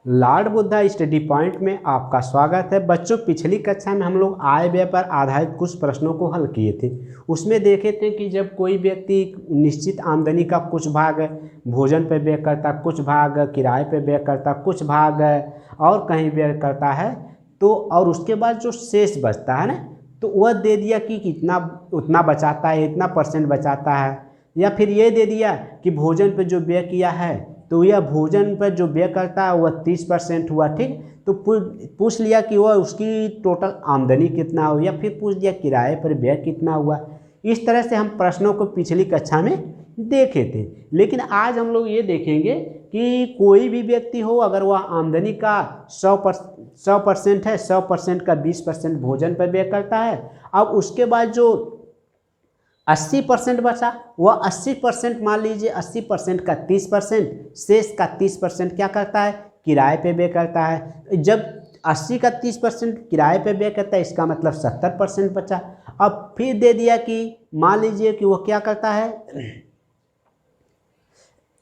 Lord Buddha study point में आपका स्वागत है। बच्चों, पिछली कक्षा में हम लोग आय व्यय पर आधारित कुछ प्रश्नों को हल किए थे। उसमें देखे थे कि जब कोई व्यक्ति निश्चित आमदनी का कुछ भाग भोजन पर व्यय करता, कुछ भाग किराए पर व्यय करता, कुछ भाग और कहीं व्यय करता है, तो और उसके बाद जो शेष बचता है ना, तो वह दे दिया कि कितना उतना बचाता है, इतना परसेंट बचाता है, या फिर ये दे दिया कि भोजन पर जो व्यय किया है तो यह भोजन पर जो व्यय करता है वह 30% हुआ। ठीक, तो पूछ लिया कि वह उसकी टोटल आमदनी कितना हो, या फिर पूछ दिया किराए पर व्यय कितना हुआ। इस तरह से हम प्रश्नों को पिछली कक्षा में देखे थे। लेकिन आज हम लोग ये देखेंगे कि कोई भी व्यक्ति हो, अगर वह आमदनी का 100% है, 100% का 20% भोजन पर व्यय करता है, अब उसके बाद जो 80% बचा, वह 80% मान लीजिए 80% का 30%, शेष का 30% क्या करता है, किराए पे व्यय करता है। जब 80 का 30% किराए पे व्यय करता है, इसका मतलब 70% बचा। अब फिर दे दिया कि मान लीजिए कि वह क्या करता है,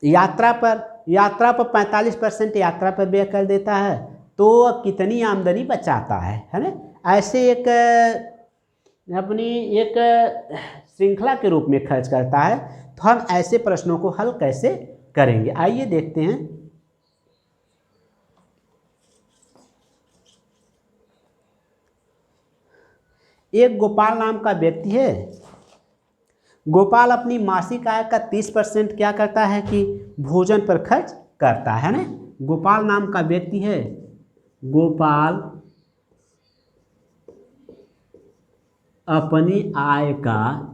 यात्रा पर 45% यात्रा पर व्यय कर देता है, तो कितनी आमदनी बचाता है ना। ऐसे एक अपनी एक श्रृंखला के रूप में खर्च करता है। तो हम ऐसे प्रश्नों को हल कैसे करेंगे, आइए देखते हैं। एक गोपाल नाम का व्यक्ति है। गोपाल अपनी मासिक आय का 30% क्या करता है कि भोजन पर खर्च करता है ना। गोपाल नाम का व्यक्ति है, गोपाल अपनी आय का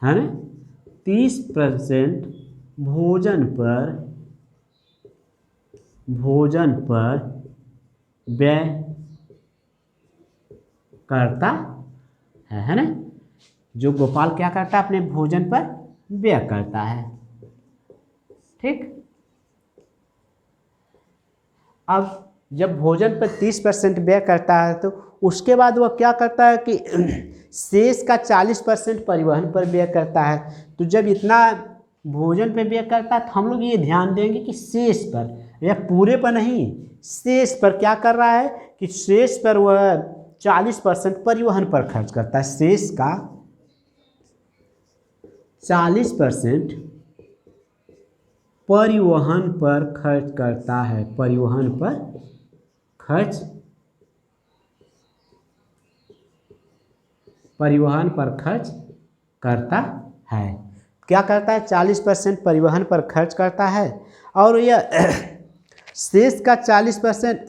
है ना 30% भोजन पर व्यय करता है ना। जो गोपाल क्या करता है, अपने भोजन पर व्यय करता है। ठीक, अब जब भोजन पर 30% व्यय करता है, तो उसके बाद वह क्या करता है कि शेष का 40% परिवहन पर व्यय करता है। तो जब इतना भोजन पर व्यय करता है, तो हम लोग ये ध्यान देंगे कि शेष पर, या पूरे पर नहीं, शेष पर क्या कर रहा है कि शेष पर वह 40% परिवहन पर खर्च करता है। शेष का 40% परिवहन पर खर्च करता है, परिवहन पर खर्च करता है। क्या करता है, 40% परिवहन पर खर्च करता है, और यह शेष का 40%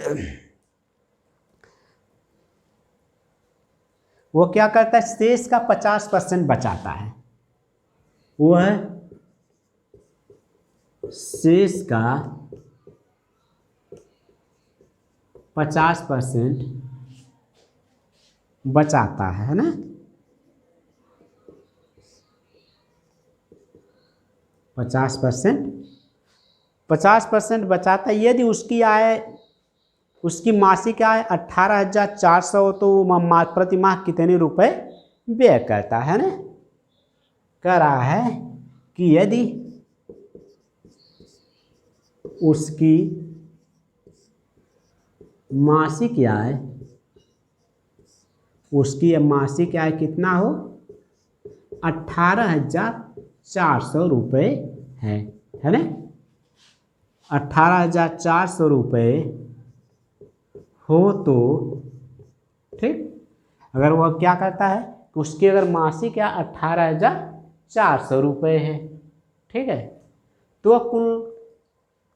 वो क्या करता है, शेष का 50% बचाता है। वह शेष का 50% बचाता है ना। 50% बचाता है। यदि उसकी मासिक आय 18,400 हो, तो प्रति माह कितने रुपए व्यय करता है ना। कह रहा है कि यदि उसकी मासिक आय कितना हो, 18,400 रुपये है ना। 18,400 रुपये हो तो ठीक, अगर वह क्या करता है कि उसकी अगर मासिक आय 18,400 रुपये है, ठीक है, तो वह कुल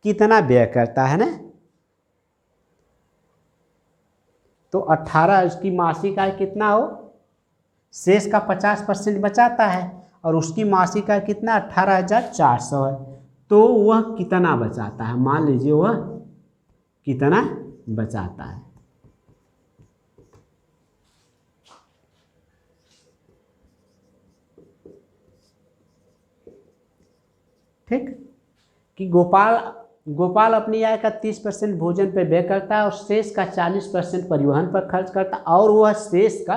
कितना व्यय करता है ना। तो 18 उसकी मासिक आय कितना हो, शेष का 50% बचाता है, और उसकी मासिक आय कितना 18,400 है, तो वह कितना बचाता है, मान लीजिए वह कितना बचाता है। ठीक, कि गोपाल अपनी आय का 30% भोजन पर व्यय करता है, और शेष का 40% परिवहन पर खर्च करता है, और वह शेष का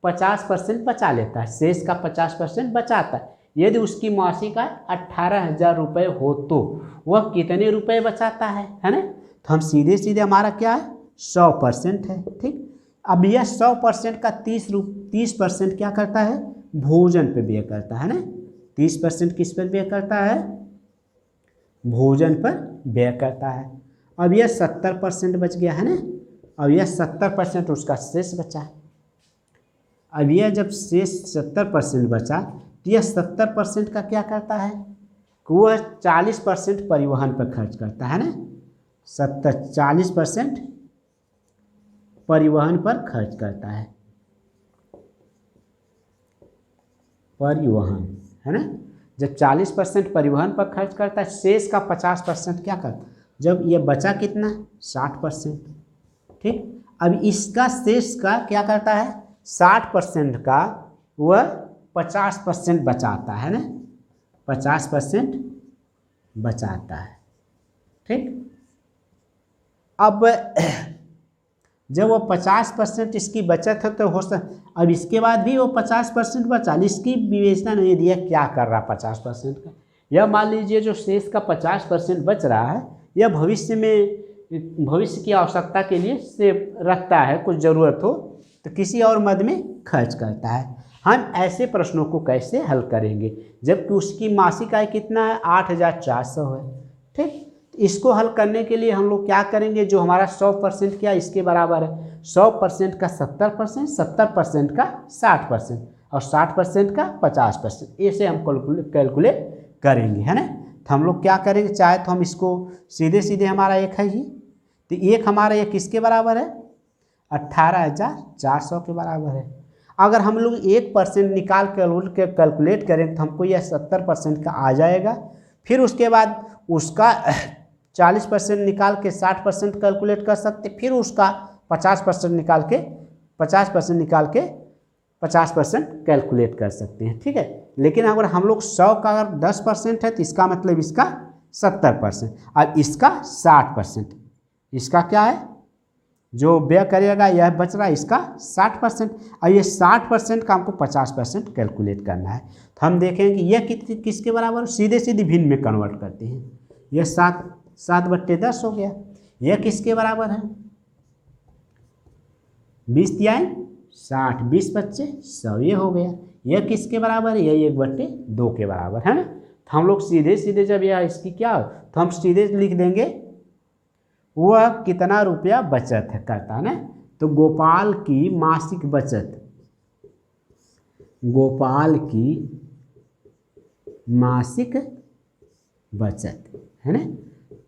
50% बचा लेता है, शेष का 50% बचाता है। यदि उसकी मासिक आय 18,000 रुपये हो तो वह कितने रुपए बचाता है ना। तो हम सीधे सीधे हमारा क्या है 100% है। ठीक, अब यह 100% का 30% क्या करता है भोजन पे व्यय करता है ना। 30% किस पर व्यय करता है भोजन पर व्यय करता है। अब यह 70% बच गया है ना। अब यह 70% उसका शेष बचा है। अब यह जब शेष 70% बचा तो यह 70% का क्या करता है कि वह 40% परिवहन पर खर्च करता है ना। 40% परिवहन पर खर्च करता है, परिवहन है ना। जब 40% परिवहन पर खर्च करता है, शेष का 50% क्या करता है, जब ये बचा कितना 60%। ठीक, अब इसका शेष का क्या करता है 60% का वह 50% बचाता है ना, 50% बचाता है। ठीक, अब जब वो 50% इसकी बचत है तो हो अब इसके बाद भी वो 50% बचा, इसकी विवेचना नहीं दिया क्या कर रहा 50% का। यह मान लीजिए जो शेष का 50% बच रहा है यह भविष्य में भविष्य की आवश्यकता के लिए से रखता है, कुछ ज़रूरत हो तो किसी और मद में खर्च करता है। हम ऐसे प्रश्नों को कैसे हल करेंगे जबकि उसकी मासिक आय कितना है 8,400 है। ठीक, इसको हल करने के लिए हम लोग क्या करेंगे, जो हमारा 100% क्या इसके बराबर है 100% का 70%, 70% का 60% और 60% का 50%, ऐसे हम कैलकुलेट करेंगे है ना। तो हम लोग क्या करेंगे, चाहे तो हम इसको सीधे सीधे हमारा एक है ही, तो एक हमारा एक किसके बराबर है 18,400 के बराबर है। अगर हम लोग 1% निकाल के कैलकुलेट करें तो हमको यह 70% का आ जाएगा। फिर उसके बाद उसका 40% निकाल के 60% कैलकुलेट कर सकते, फिर उसका 50% निकाल के 50% कैलकुलेट कर सकते हैं। ठीक है, लेकिन अगर हम लोग 100 का अगर 10% है तो इसका मतलब इसका 70%, अब इसका 60%, इसका क्या है जो व्यय करेगा यह बच रहा है इसका 60%, और ये 60% का हमको 50% कैलकुलेट करना है। तो हम देखेंगे यह किसके बराबर, सीधे सीधे भिन्न में कन्वर्ट करते हैं। यह 7/10 हो गया। यह किसके बराबर है 20 तिहाई 60, 20 बच्चे 100 ये हो गया। यह किसके बराबर है, यह 1/2 के बराबर है ना। तो हम लोग सीधे सीधे जब यह इसकी क्या तो हम सीधे लिख देंगे वह कितना रुपया बचत है करता है ना। तो गोपाल की मासिक बचत, गोपाल की मासिक बचत है ना।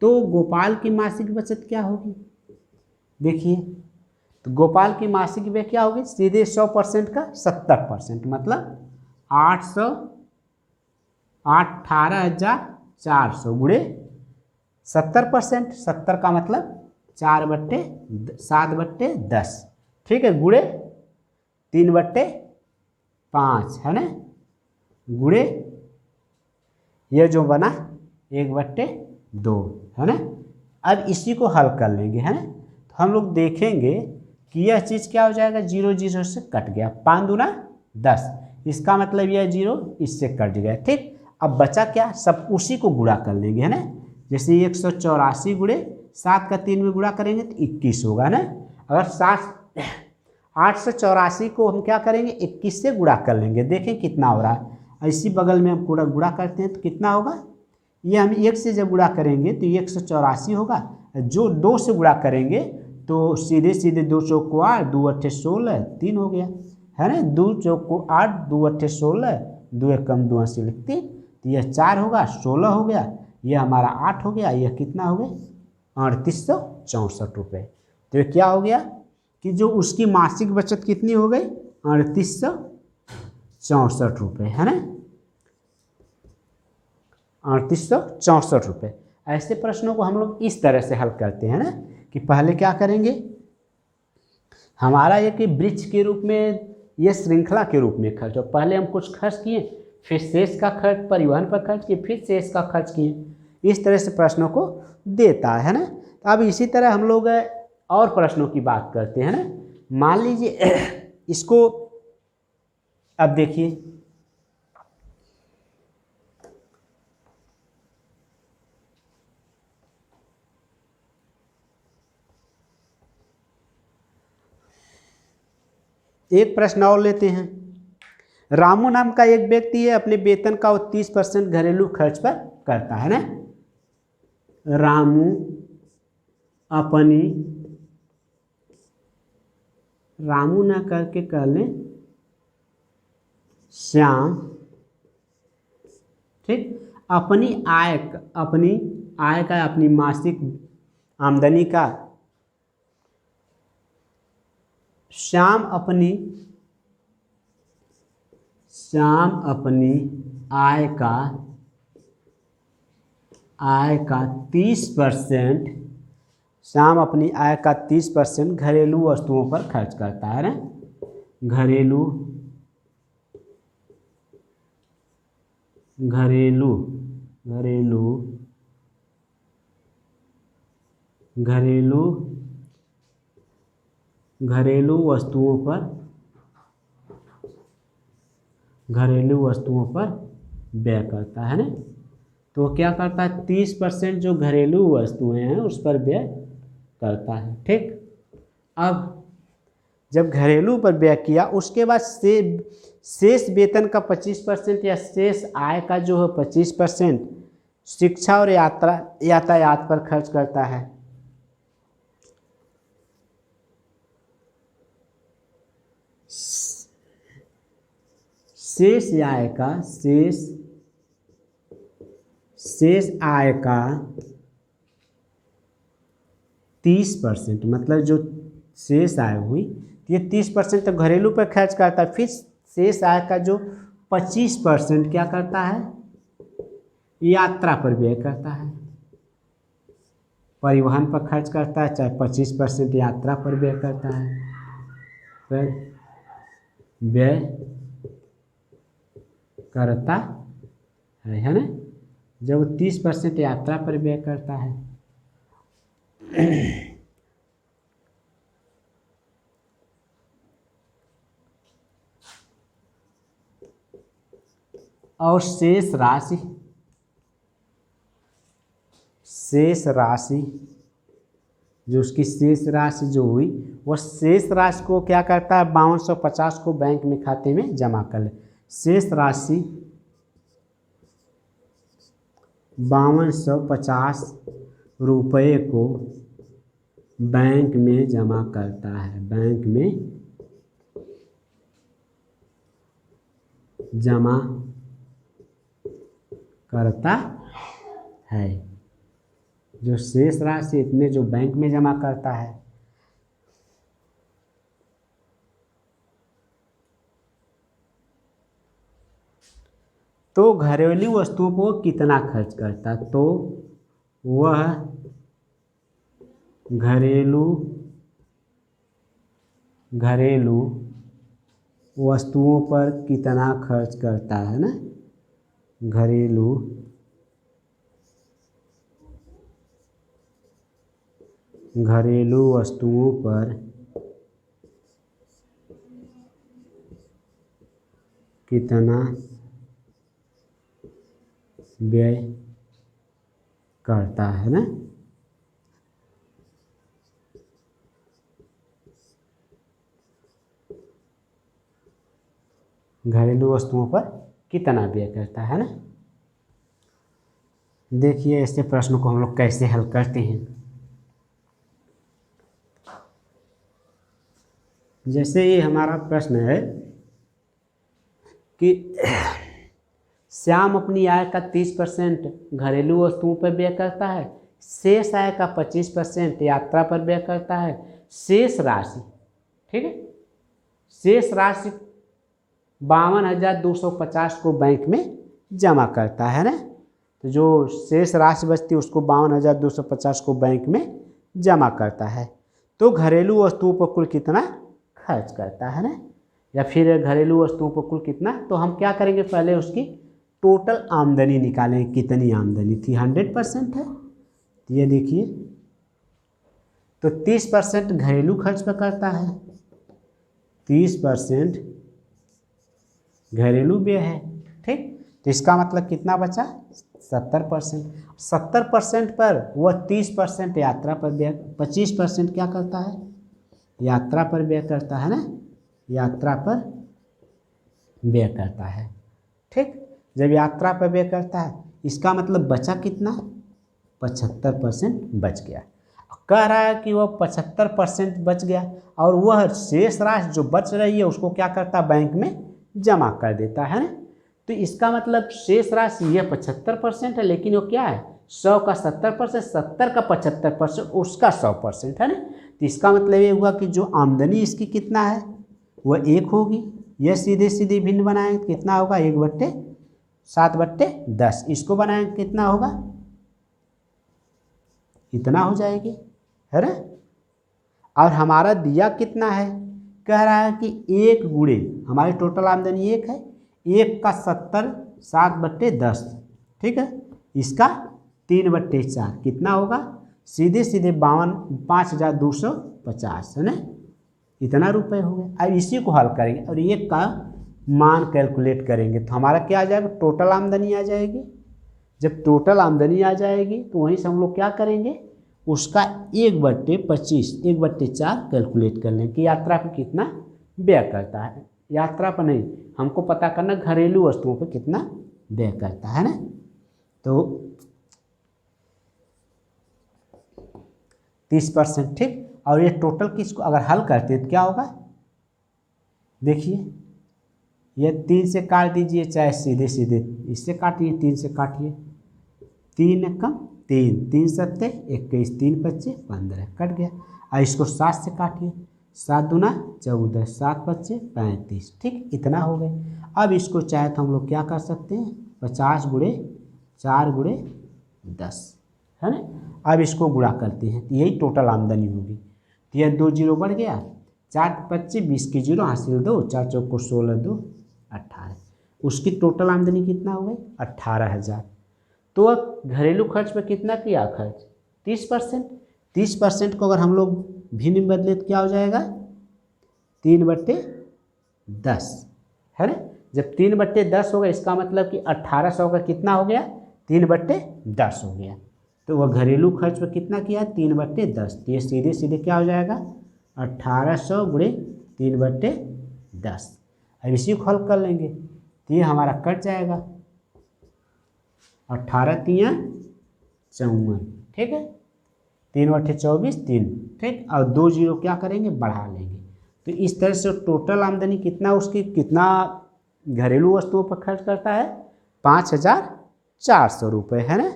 तो गोपाल की मासिक बचत क्या होगी, देखिए तो गोपाल की मासिक व्यय क्या होगी, सीधे 100% का 70%, मतलब 18,400 गुणे 70%, 70 का मतलब 7/10, ठीक है, गुणे 3/5 है ना, गुणे ये जो बना 1/2 है ना। अब इसी को हल कर लेंगे है ना। तो हम लोग देखेंगे कि यह चीज़ क्या हो जाएगा 0 0 से कट गया, 5 दूना 10, इसका मतलब यह 0 इससे कट गया। ठीक, अब बचा क्या, सब उसी को गुणा कर लेंगे है ना। जैसे 184 गुणे 7 का 3 में गुणा करेंगे तो 21 होगा ना। अगर 884 को हम क्या करेंगे 21 से गुणा कर लेंगे, देखें कितना हो रहा है। इसी बगल में हम पूरा गुणा करते हैं तो कितना होगा, ये हम 1 से जब गुणा करेंगे तो 184 होगा। जो 2 से गुणा करेंगे तो सीधे सीधे 2 चौको 8, 2 अट्ठे 16, 3 हो गया है ना। 2 चौको 8, 2 अट्ठे 16, 2 एकम 2 से लिखते तो यह 4 होगा, 16 हो गया, यह हमारा 8 हो गया, यह कितना हो गया 3864 रुपये। तो क्या हो गया कि जो उसकी मासिक बचत कितनी हो गई 3864 रुपये है ना, 3864 रुपये। ऐसे प्रश्नों को हम लोग इस तरह से हल करते हैं ना कि पहले क्या करेंगे, हमारा एक वृक्ष के रूप में यह श्रृंखला के रूप में खर्च हो, पहले हम कुछ खर्च किए, फिर शेष का खर्च परिवहन पर खर्च किए, फिर शेष का खर्च किए, इस तरह से प्रश्नों को देता है ना। तो अब इसी तरह हम लोग और प्रश्नों की बात करते हैं ना। मान लीजिए इसको अब देखिए एक प्रश्न और लेते हैं। रामू नाम का एक व्यक्ति है, अपने वेतन का वो 30% घरेलू खर्च पर करता है ना। रामू अपनी, रामू ना करके कर लें श्याम, ठीक, अपनी आय का, अपनी मासिक आमदनी का, श्याम अपनी आय का 30%, श्याम अपनी आय का 30% घरेलू वस्तुओं पर खर्च करता है ना। घरेलू वस्तुओं पर व्यय करता है ना। तो क्या करता है, 30% जो घरेलू वस्तुएं हैं उस पर व्यय करता है, ठीक। अब जब घरेलू पर व्यय किया, उसके बाद शेष वेतन का 25% या शेष आय का जो है 25% शिक्षा और यातायात पर खर्च करता है। शेष आय का 30%, मतलब जो शेष आय हुई, ये 30% तो घरेलू पर खर्च करता है। फिर शेष आय का जो 25% क्या करता है, यात्रा पर व्यय करता है, परिवहन पर खर्च करता है, चाहे 25% यात्रा पर व्यय करता है। फिर व्यय करता है ना, जब 30% यात्रा पर व्यय करता है। और शेष राशि जो उसकी शेष राशि जो हुई, वो शेष राशि को क्या करता है, 5250 को बैंक में खाते में जमा कर ले। शेष राशि 5250 रुपये को बैंक में जमा करता है, बैंक में जमा करता है। जो शेष राशि इतने जो बैंक में जमा करता है। तो घरेलू वस्तुओं को कितना खर्च करता, तो वह घरेलू वस्तुओं पर कितना खर्च करता है ना। घरेलू वस्तुओं पर कितना व्यय करता है ना। घरेलू वस्तुओं पर कितना व्यय करता है ना। देखिए ऐसे प्रश्न को हम लोग कैसे हल करते हैं। जैसे ये हमारा प्रश्न है कि श्याम अपनी आय का 30% घरेलू वस्तुओं पर व्यय करता है, शेष आय का 25% यात्रा पर व्यय करता है, शेष राशि, ठीक है, शेष राशि 52,250 को बैंक में जमा करता है ना। तो जो शेष राशि बचती है उसको 52,250 को बैंक में जमा करता है। तो घरेलू वस्तुओं पर कुल कितना खर्च करता है ना, या फिर घरेलू वस्तुओं पर कुल कितना। तो हम क्या करेंगे, पहले उसकी टोटल आमदनी निकालेंगे, कितनी आमदनी थी, 100% है। तो ये देखिए, तो 30% घरेलू खर्च पर करता है, 30% घरेलू व्यय है, ठीक। तो इसका मतलब कितना बचा, 70%। 70% पर वह 30% यात्रा पर व्यय, 25% क्या करता है, यात्रा पर व्यय करता है ना। यात्रा पर व्यय करता है। ठीक, जब यात्रा पर व्यय करता है इसका मतलब बचा कितना, 75% बच गया। कह रहा है कि वह 75% बच गया और वह शेष राशि जो बच रही है उसको क्या करता है, बैंक में जमा कर देता है ना। तो इसका मतलब शेष राशि यह 75% है, लेकिन वो क्या है, 100 का 70%, 70 का 75%, उसका 100% है ना। तो इसका मतलब ये हुआ कि जो आमदनी इसकी कितना है वह 1 होगी। यह सीधे सीधे भिन्न बनाएंगे कितना होगा, 1/7/10। इसको बनाएंगे कितना होगा, इतना हो जाएगी, है ना। और हमारा दिया कितना है, कह रहा है कि 1 गुणे हमारी टोटल आमदनी 1 है, 1 का 70, 7/10, ठीक है। इसका 3/4 कितना होगा, सीधे सीधे 52,550 है ना, इतना रुपए हो गए। अब इसी को हल करेंगे और 1 का मान कैलकुलेट करेंगे तो हमारा क्या आ जाएगा, टोटल आमदनी आ जाएगी। जब टोटल आमदनी आ जाएगी तो वहीं से हम लोग क्या करेंगे, उसका 1/25, 1/4 कैलकुलेट कर लें कि यात्रा पर कितना व्यय करता है। यात्रा पर नहीं, हमको पता करना घरेलू वस्तुओं पर कितना व्यय करता है ना। तो 30%, ठीक। और ये टोटल किसको अगर हल करते हैं तो क्या होगा, देखिए ये 3 से काट दीजिए, चाहे सीधे सीधे इससे काटिए, 3 से काटिए, 3 कम 3, 3 सत्ते 21, 3 पच्चे 15, कट गया। और इसको 7 से काटिए, 7 दूना 14, 7 पच्चे 35, ठीक, इतना हो गए। अब इसको चाहे तो हम लोग क्या कर सकते हैं, 50 गुणे 4 गुणे 10, है ना। अब इसको गुणा करते हैं तो यही टोटल आमदनी होगी। तो यह 2 जीरो बढ़ गया, 4 25, 20 की जीरो हासिल 2, 4 चौक को 16, 2 18, उसकी टोटल आमदनी कितना हो गई, 18,000। तो घरेलू खर्च पे कितना किया खर्च, 30%। 30% को अगर हम लोग भिन्न में बदले तो क्या हो जाएगा, 3/10, है ना। जब 3/10 होगा इसका मतलब कि 1800 का कितना हो गया, 3/10 हो गया। तो वह घरेलू खर्च पर कितना किया, 3/10। तो ये सीधे सीधे क्या हो जाएगा, 1800 गुणे 3/10। अब इसी को हल कर लेंगे तो ये हमारा कट जाएगा, 18 तियाँ 54, ठीक है, 3/24, 3, ठीक। और 2 जीरो क्या करेंगे, बढ़ा लेंगे। तो इस तरह से टोटल आमदनी कितना उसकी, कितना घरेलू वस्तुओं पर खर्च करता है, 5,400 रुपये, है ना।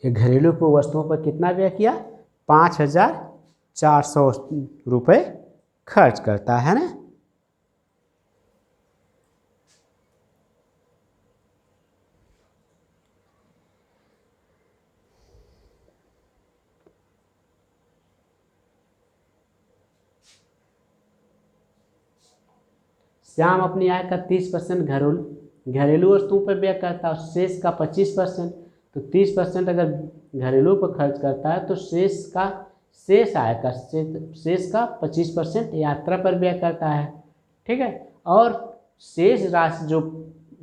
ये घरेलू वस्तुओं पर कितना व्यय किया, 5,400 रुपये खर्च करता है ना। श्याम अपनी आय का 30% घरेलू वस्तुओं पर व्यय करता है और शेष का 25%। तो 30% अगर घरेलू पर खर्च करता है तो शेष आय का शेष का 25% यात्रा पर व्यय करता है, ठीक है। और शेष राशि जो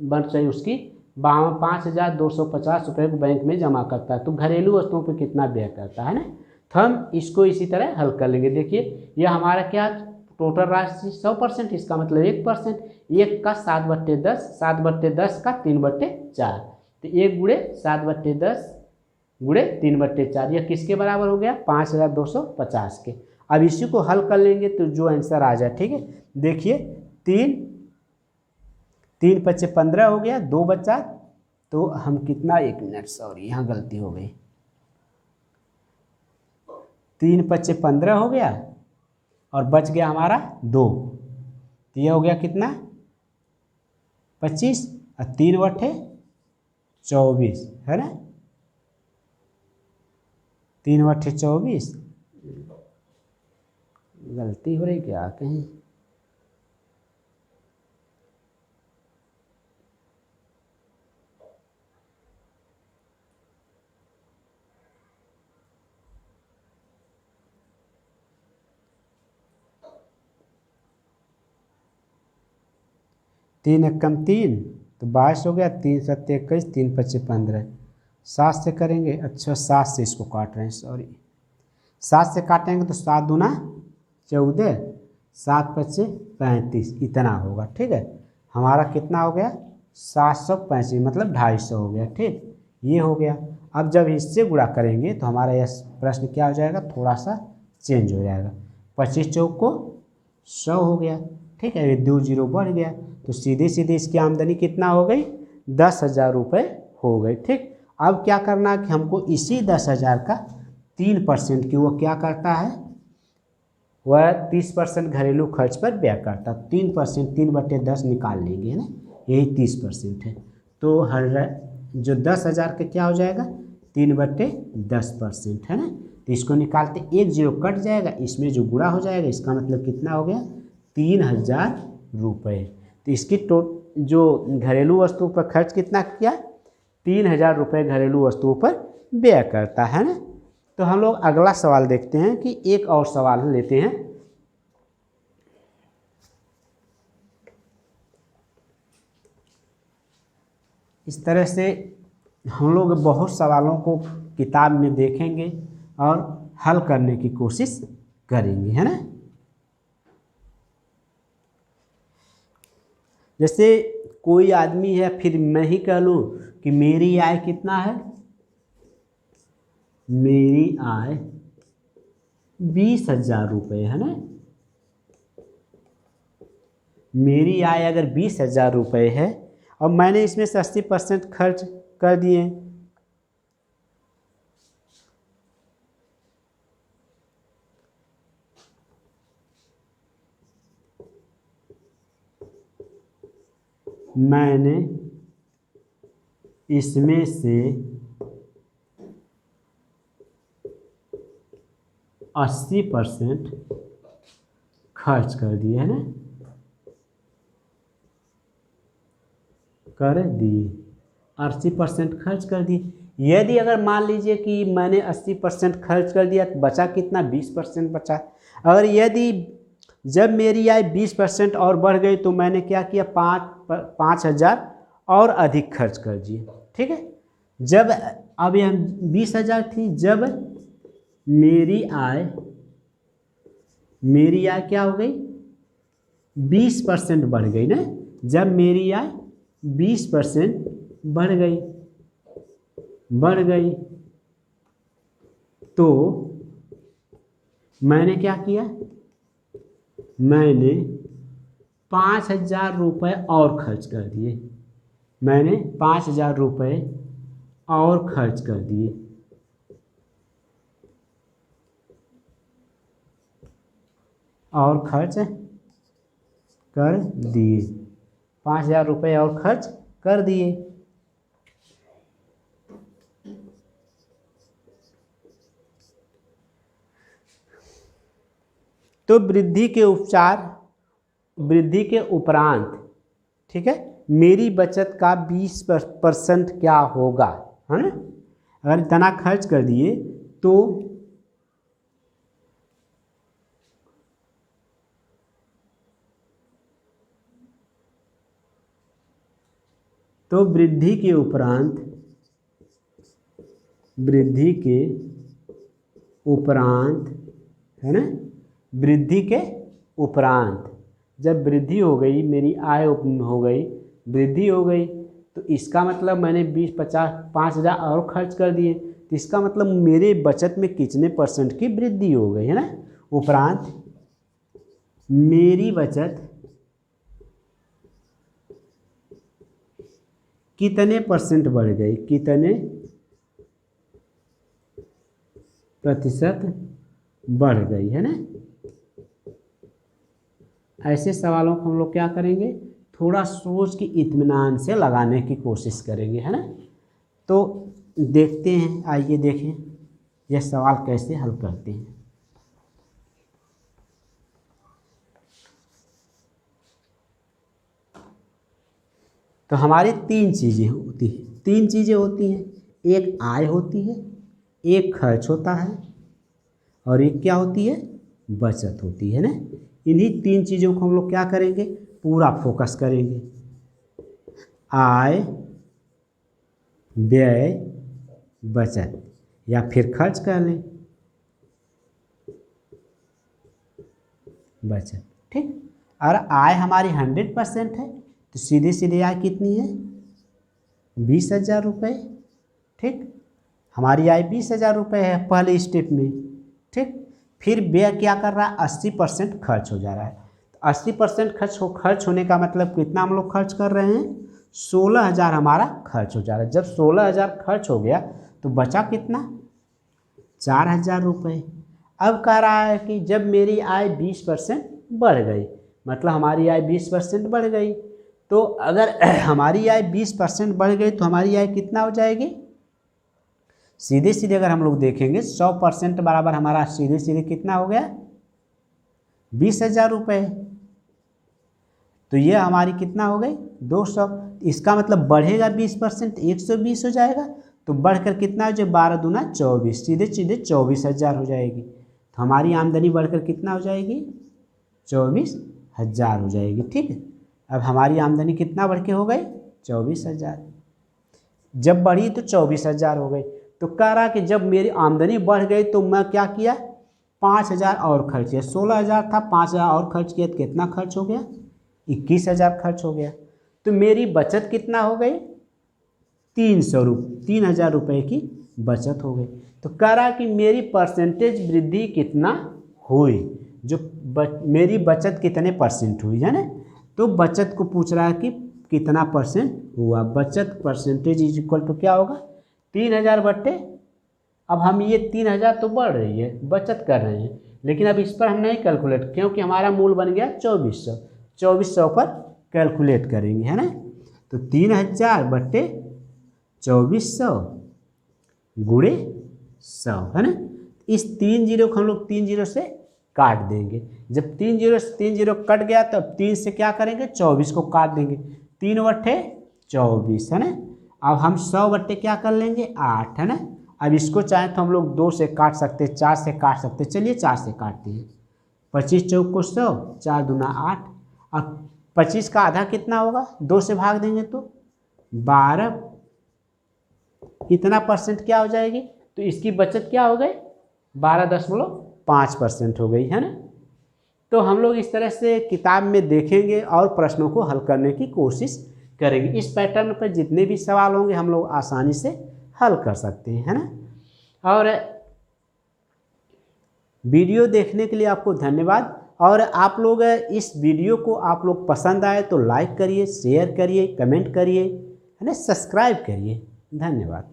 बच रही उसकी 5,250 रुपये को बैंक में जमा करता है। तो घरेलू वस्तुओं पर कितना व्यय करता है ना। तो हम इसको इसी तरह हल कर लेंगे। देखिए यह हमारा क्या, टोटल राशि 100%, इसका मतलब 1%, 1 का 7/10, 7/10 का 3/4, तो 1 गुणे 7/10 गुणे 3/4, यह किसके बराबर हो गया, 5,250 के। अब इसी को हल कर लेंगे तो जो आंसर आ जाए, ठीक है। देखिए 3 पच्चे 15 हो गया, 2 बचा, तो हम कितना, 1 मिनट सॉरी यहाँ गलती हो गई, 3 पच्चे 15 हो गया और बच गया हमारा 2, तो यह हो गया कितना, 25 और 3/24, है ना, 3/24, गलती हो रही क्या कहीं, तीन एकम 3 तो 22 हो गया, 3 सत्ते 21, 3 पच्चे 15, 7 से करेंगे, अच्छा 7 से इसको काट रहे हैं, सॉरी। 7 से काटेंगे तो 7 दूना 14, 7 पच्चे 35, इतना होगा। ठीक है, हमारा कितना हो गया 785, मतलब 250 हो गया। ठीक, ये हो गया। अब जब इससे गुणा करेंगे तो हमारा यह प्रश्न क्या हो जाएगा, थोड़ा सा चेंज हो जाएगा। 25 चौक को 100 हो गया। ठीक है, ये 2 जीरो बढ़ गया तो सीधे सीधे इसकी आमदनी कितना हो गई, 10,000 रुपये हो गई। ठीक, अब क्या करना है कि हमको इसी 10,000 का 3% की वो क्या करता है, वह 30% घरेलू खर्च पर व्यय करता है। 3%, 3/10 निकाल लेंगे, है ना, यही 30% है। तो हर जो 10,000 का क्या हो जाएगा, 3/10%, है ना। तो इसको निकालते 1 जीरो कट जाएगा, इसमें जो गुणा हो जाएगा, इसका मतलब कितना हो गया 3,000 रुपये। तो इसकी जो घरेलू वस्तुओं पर खर्च कितना किया, 3,000 रुपये घरेलू वस्तुओं पर व्यय करता है ना। तो हम लोग अगला सवाल देखते हैं कि एक और सवाल लेते हैं। इस तरह से हम लोग बहुत सवालों को किताब में देखेंगे और हल करने की कोशिश करेंगे, है ना। जैसे कोई आदमी है, फिर मैं ही कह लूँ कि मेरी आय कितना है, मेरी आय 20,000 रुपये, है ना। मेरी आय अगर 20,000 रुपये है और मैंने इसमें से 80% खर्च कर दिए, मैंने इसमें से 80% खर्च कर दिए, है ना, कर दिए, 80% खर्च कर दिए। यदि अगर मान लीजिए कि मैंने 80% खर्च कर दिया तो बचा कितना, 20% बचा। अगर यदि जब मेरी आय 20% और बढ़ गई तो मैंने क्या किया, 5,000 और अधिक खर्च कर दिए। ठीक है, जब अब यह 20,000 थी, जब मेरी आय क्या हो गई, 20% बढ़ गई ना। जब मेरी आय 20% बढ़ गई तो मैंने क्या किया, मैंने 5,000 रुपये और खर्च कर दिए, मैंने 5,000 रुपये और खर्च कर दिए। और खर्च कर दिए, 5,000 रुपये और खर्च कर दिए। तो वृद्धि के उपरांत, ठीक है, मेरी बचत का 20% क्या होगा, है ना। अगर इतना खर्च कर दिए तो वृद्धि के उपरांत, है ना, वृद्धि के उपरांत जब वृद्धि हो गई, मेरी आय हो गई, वृद्धि हो गई, तो इसका मतलब मैंने 5,000 और खर्च कर दिए, तो इसका मतलब मेरे बचत में कितने % की वृद्धि हो गई, है ना। उपरांत मेरी बचत कितने % बढ़ गई, कितने प्रतिशत बढ़ गई, है ना। ऐसे सवालों को हम लोग क्या करेंगे, थोड़ा सोच के इत्मीनान से लगाने की कोशिश करेंगे, है ना। तो देखते हैं, आइए देखें यह सवाल कैसे हल करते हैं। तो हमारी 3 चीज़ें होती हैं, एक आय होती है, एक खर्च होता है और एक क्या होती है, बचत होती है ना। इन्हीं 3 चीज़ों को हम लोग क्या करेंगे, पूरा फोकस करेंगे। आय, व्यय, बचत, या फिर खर्च कर लें। बचत, ठीक। और आय हमारी 100% है तो सीधे सीधे आय कितनी है 20,000 रुपये, ठीक। हमारी आय 20,000 रुपये है पहले स्टेप में, ठीक। फिर व्यय क्या कर रहा है 80% खर्च हो जा रहा है। तो 80% खर्च होने का मतलब कितना हम लोग खर्च कर रहे हैं 16,000 हमारा खर्च हो जा रहा है। जब 16,000 खर्च हो गया तो बचा कितना 4,000 रुपये। अब कह रहा है कि जब मेरी आय 20% बढ़ गई, मतलब हमारी आय 20% बढ़ गई, तो अगर हमारी आय 20% बढ़ गई तो हमारी आय कितना हो जाएगी, सीधे सीधे अगर हम लोग देखेंगे 100% बराबर हमारा सीधे सीधे कितना हो गया 20,000 रुपये। तो ये हमारी कितना हो गई 200। इसका मतलब बढ़ेगा 20%, 120 हो जाएगा। तो बढ़कर कितना हो जाए 12 दूना 24, सीधे सीधे 24,000 हो जाएगी। तो हमारी आमदनी बढ़कर कितना हो जाएगी 24,000 हो जाएगी, ठीक है। अब हमारी आमदनी कितना बढ़ के हो गई 24,000। जब बढ़ी तो 24,000 हो गई। तो कह रहा कि जब मेरी आमदनी बढ़ गई तो मैं क्या किया 5,000 और खर्च किया। 16,000 था, 5,000 और खर्च किया तो कितना खर्च हो गया 21,000 खर्च हो गया। तो मेरी बचत कितना हो गई 3,000 रुपये की बचत हो गई। तो कह रहा कि मेरी परसेंटेज वृद्धि कितना हुई, जो मेरी बचत कितने परसेंट हुई है ना। तो बचत को पूछ रहा है कि कितना परसेंट हुआ। बचत परसेंटेज इज इक्वल टू क्या होगा 3,000 बट्टे, अब हम ये 3,000 तो बढ़ रही है बचत कर रहे हैं, लेकिन अब इस पर हम नहीं कैलकुलेट, क्योंकि हमारा मूल बन गया 2400। 2400 पर कैलकुलेट करेंगे है ना। तो 3,000 बट्टे 2400 गुणे 100 है ना। इस 3 जीरो को हम लोग 3 जीरो से काट देंगे। जब 3 जीरो से 3 जीरो कट गया तो 3 से क्या करेंगे 24 को काट देंगे। 3 बट्टे 24 है ना। अब हम 100 बट्टे क्या कर लेंगे 8 है ना। अब इसको चाहे तो हम लोग 2 से काट सकते, 4 से काट सकते। चलिए 4 से काटते हैं। 25 चौक को 100, 4 दूना 8। अब 25 का आधा कितना होगा 2 से भाग देंगे तो 12 कितना परसेंट क्या हो जाएगी। तो इसकी बचत क्या हो गई 12.5% हो गई है ना। तो हम लोग इस तरह से किताब में देखेंगे और प्रश्नों को हल करने की कोशिश करेंगे। इस पैटर्न पर जितने भी सवाल होंगे हम लोग आसानी से हल कर सकते हैं है ना। और वीडियो देखने के लिए आपको धन्यवाद। और आप लोग इस वीडियो को आप लोग पसंद आए तो लाइक करिए, शेयर करिए, कमेंट करिए है ना, सब्सक्राइब करिए। धन्यवाद।